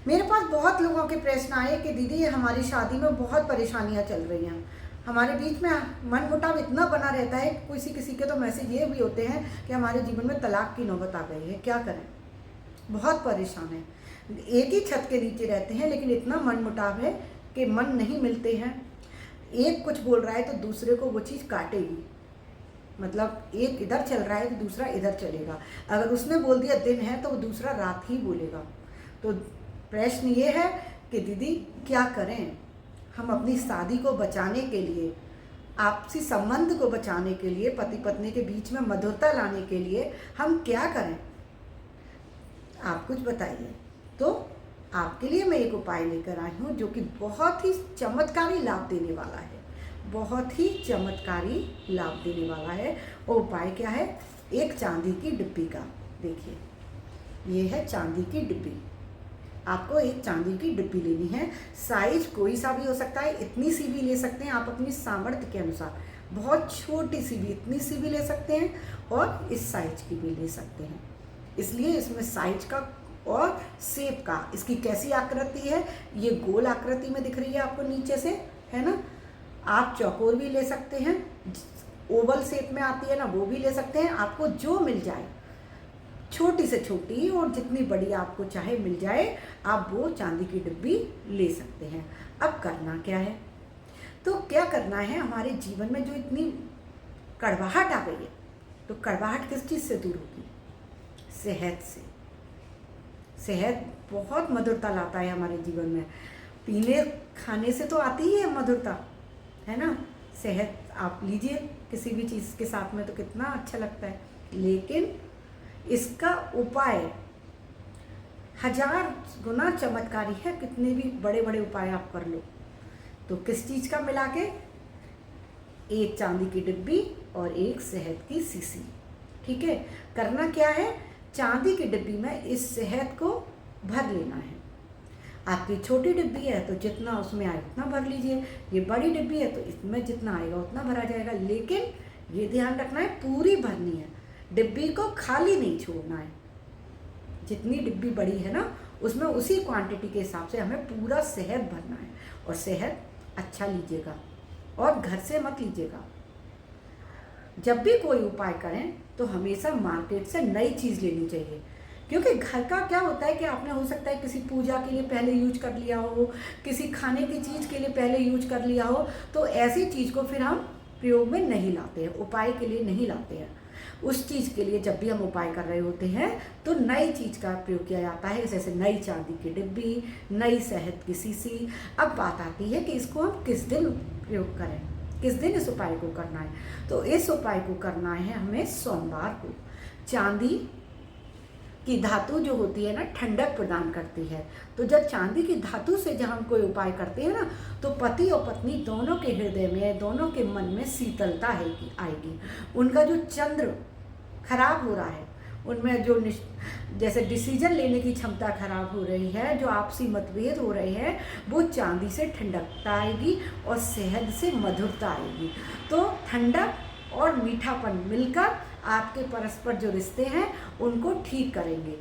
मेरे पास बहुत लोगों के प्रश्न आए कि दीदी हमारी शादी में बहुत परेशानियां चल रही हैं, हमारे बीच में मनमुटाव इतना बना रहता है, किसी किसी के तो मैसेज ये भी होते हैं कि हमारे जीवन में तलाक की नौबत आ गई है, क्या करें। बहुत परेशान है, एक ही छत के नीचे रहते हैं लेकिन इतना मनमुटाव है कि मन नहीं मिलते हैं। एक कुछ बोल रहा है तो दूसरे को वो चीज़ काटेगी, मतलब एक इधर चल रहा है तो दूसरा इधर चलेगा। अगर उसने बोल दिया दिन है तो वो दूसरा रात ही बोलेगा। तो प्रश्न ये है कि दीदी क्या करें, हम अपनी शादी को बचाने के लिए, आपसी संबंध को बचाने के लिए, पति पत्नी के बीच में मधुरता लाने के लिए हम क्या करें, आप कुछ बताइए। तो आपके लिए मैं एक उपाय लेकर आई हूँ जो कि बहुत ही चमत्कारी लाभ देने वाला है, बहुत ही चमत्कारी लाभ देने वाला है। वो उपाय क्या है, एक चांदी की डिब्बी का। देखिए ये है चांदी की डिब्बी, आपको एक चांदी की डिब्बी लेनी है। साइज कोई सा भी हो सकता है, इतनी सी भी ले सकते हैं आप अपनी सामर्थ्य के अनुसार, बहुत छोटी सी भी, इतनी सी भी ले सकते हैं और इस साइज की भी ले सकते हैं। इसलिए इसमें साइज का और शेप का, इसकी कैसी आकृति है, ये गोल आकृति में दिख रही है आपको नीचे से, है ना। आप चौकोर भी ले सकते हैं, ओवल शेप में आती है ना, वो भी ले सकते हैं। आपको जो मिल जाए, छोटी से छोटी और जितनी बड़ी आपको चाहे मिल जाए, आप वो चांदी की डिब्बी ले सकते हैं। अब करना क्या है, तो क्या करना है, हमारे जीवन में जो इतनी कड़वाहट आ गई है, तो कड़वाहट किस चीज़ से दूर होगी, सेहत से। सेहत बहुत मधुरता लाता है हमारे जीवन में, पीने खाने से तो आती ही है मधुरता, है ना। सेहत आप लीजिए किसी भी चीज़ के साथ में तो कितना अच्छा लगता है, लेकिन इसका उपाय 1000 गुना चमत्कारी है। कितने भी बड़े बड़े उपाय आप कर लो, तो किस चीज़ का मिला के, एक चांदी की डिब्बी और एक शहद की शीशी, ठीक है। करना क्या है, चांदी की डिब्बी में इस शहद को भर लेना है। आपकी छोटी डिब्बी है तो जितना उसमें आए उतना भर लीजिए, ये बड़ी डिब्बी है तो इसमें जितना आएगा उतना भरा जाएगा। लेकिन ये ध्यान रखना है पूरी भरनी है, डिब्बी को खाली नहीं छोड़ना है। जितनी डिब्बी बड़ी है ना, उसमें उसी क्वांटिटी के हिसाब से हमें पूरा शहद भरना है। और शहद अच्छा लीजिएगा और घर से मत लीजिएगा। जब भी कोई उपाय करें तो हमेशा मार्केट से नई चीज़ लेनी चाहिए, क्योंकि घर का क्या होता है कि आपने हो सकता है किसी पूजा के लिए पहले यूज कर लिया हो, किसी खाने की चीज़ के लिए पहले यूज कर लिया हो, तो ऐसी चीज़ को फिर हम प्रयोग में नहीं लाते हैं, उपाय के लिए नहीं लाते हैं। उस चीज़ के लिए जब भी हम उपाय कर रहे होते हैं तो नई चीज़ का प्रयोग किया जाता है, जैसे नई चांदी की डिब्बी, नई शहद की शीशी। अब बात आती है कि इसको हम किस दिन प्रयोग करें, किस दिन इस उपाय को करना है। तो इस उपाय को करना है हमें सोमवार को। चांदी की धातु जो होती है ना, ठंडक प्रदान करती है। तो जब चांदी की धातु से जब हम कोई उपाय करते हैं ना, तो पति और पत्नी दोनों के हृदय में, दोनों के मन में शीतलता आएगी। उनका जो चंद्र खराब हो रहा है, उनमें जो जैसे डिसीजन लेने की क्षमता खराब हो रही है, जो आपसी मतभेद हो रहे हैं, वो चांदी से ठंडकता आएगी और शहद से मधुरता आएगी। तो ठंडक और मीठापन मिलकर आपके परस्पर जो रिश्ते हैं उनको ठीक करेंगे।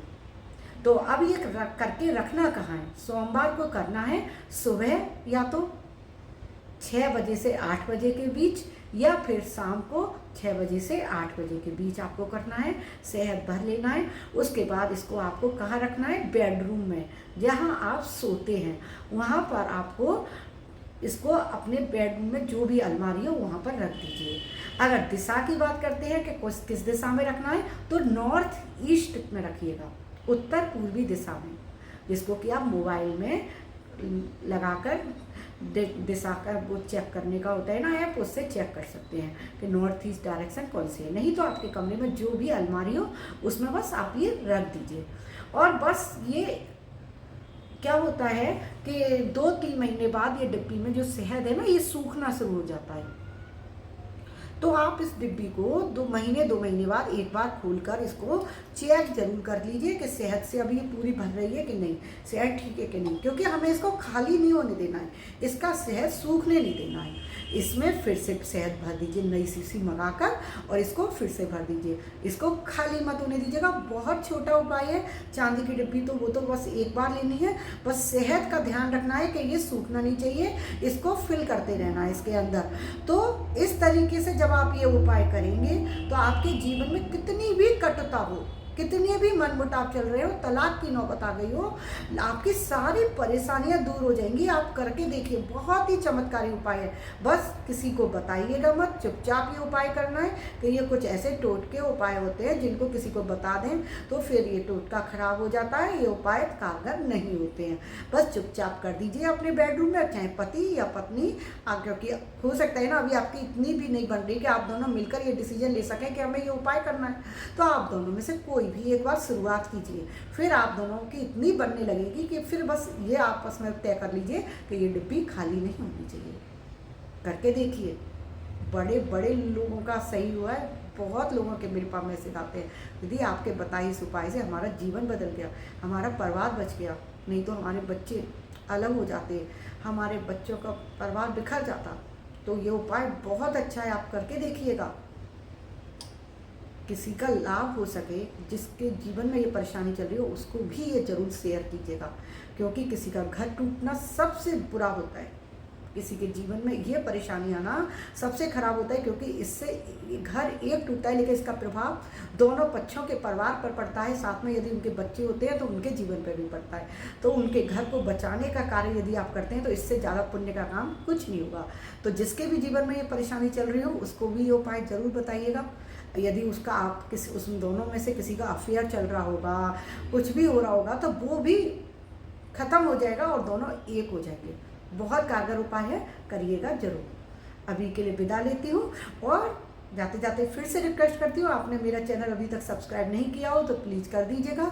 तो अब ये करके रखना कहाँ है, सोमवार को करना है सुबह या तो 6 बजे से 8 बजे के बीच, या फिर शाम को 6 बजे से 8 बजे के बीच आपको करना है। शहद भर लेना है, उसके बाद इसको आपको कहाँ रखना है, बेडरूम में, जहाँ आप सोते हैं वहाँ पर आपको इसको अपने बेडरूम में जो भी अलमारी हो वहाँ पर रख दीजिए। अगर दिशा की बात करते हैं कि किस दिशा में रखना है, तो नॉर्थ ईस्ट में रखिएगा, उत्तर पूर्वी दिशा में, जिसको कि आप मोबाइल में लगाकर दिशा का वो चेक करने का होता है ना ऐप, उससे चेक कर सकते हैं कि नॉर्थ ईस्ट डायरेक्शन कौन सी है। नहीं तो आपके कमरे में जो भी अलमारी हो उसमें बस आप ये रख दीजिए। और बस ये क्या होता है कि 2-3 महीने बाद ये डिब्बी में जो शहद है ना, ये सूखना शुरू हो जाता है। तो आप इस डिब्बी को 2 महीने बाद एक बार खोलकर इसको चेक जरूर कर लीजिए कि सेहत से अभी ये पूरी भर रही है कि नहीं, सेहत ठीक है कि नहीं, क्योंकि हमें इसको खाली नहीं होने देना है, इसका सेहत सूखने नहीं देना है। इसमें फिर से शहद भर दीजिए, नई शीशी मंगाकर और इसको फिर से भर दीजिए, इसको खाली मत होने दीजिएगा। बहुत छोटा उपाय है, चांदी की डिब्बी तो वो तो बस एक बार लेनी है, बस सेहत का ध्यान रखना है कि ये सूखना नहीं चाहिए, इसको फिल करते रहना है इसके अंदर। तो इस तरीके से जब आप ये उपाय करेंगे तो आपके जीवन में कितनी भी कटुता हो, कितने भी मनमुटाव चल रहे हो, तलाक की नौबत आ गई हो, आपकी सारी परेशानियां दूर हो जाएंगी। आप करके देखिए, बहुत ही चमत्कारी उपाय है। बस किसी को बताइएगा मत, चुपचाप ये उपाय करना है कि ये कुछ ऐसे टोटके उपाय होते हैं जिनको किसी को बता दें तो फिर ये टोटका खराब हो जाता है, ये उपाय कारगर नहीं होते हैं। बस चुपचाप कर दीजिए अपने बेडरूम में, चाहे पति या पत्नी, क्योंकि हो सकता है ना अभी आपकी इतनी भी नहीं बन रही कि आप दोनों मिलकर ये डिसीजन ले सकें कि हमें ये उपाय करना है, तो आप दोनों में से कोई भी एक बार शुरुआत कीजिए, फिर आप दोनों की इतनी बनने लगेगी कि फिर बस ये आपस में तय कर लीजिए कि ये डिब्बी खाली नहीं होनी चाहिए। करके देखिए, बड़े बड़े लोगों का सही हुआ है, बहुत लोगों के मेरे पास मैसेज आते हैं, दीदी आपके बताए इस उपाय से हमारा जीवन बदल गया, हमारा परिवार बच गया, नहीं तो हमारे बच्चे अलग हो जाते, हमारे बच्चों का परिवार बिखर जाता। तो ये उपाय बहुत अच्छा है, आप करके देखिएगा, किसी का लाभ हो सके, जिसके जीवन में ये परेशानी चल रही हो उसको भी ये जरूर शेयर कीजिएगा, क्योंकि किसी का घर टूटना सबसे बुरा होता है, किसी के जीवन में ये परेशानी आना सबसे खराब होता है, क्योंकि इससे घर एक टूटता है लेकिन इसका प्रभाव दोनों पक्षों के परिवार पर पड़ता है, साथ में यदि उनके बच्चे होते हैं तो उनके जीवन पर भी पड़ता है। तो उनके घर को बचाने का कार्य यदि आप करते हैं तो इससे ज़्यादा पुण्य का काम कुछ नहीं होगा। तो जिसके भी जीवन में ये परेशानी चल रही हो उसको भी ये उपाय जरूर बताइएगा। यदि उसका आप उस दोनों में से किसी का अफेयर चल रहा होगा, कुछ भी हो रहा होगा, तो वो भी खत्म हो जाएगा और दोनों एक हो जाएंगे। बहुत कारगर उपाय है, करिएगा जरूर। अभी के लिए विदा लेती हूँ और जाते जाते फिर से रिक्वेस्ट करती हूँ, आपने मेरा चैनल अभी तक सब्सक्राइब नहीं किया हो तो प्लीज़ कर दीजिएगा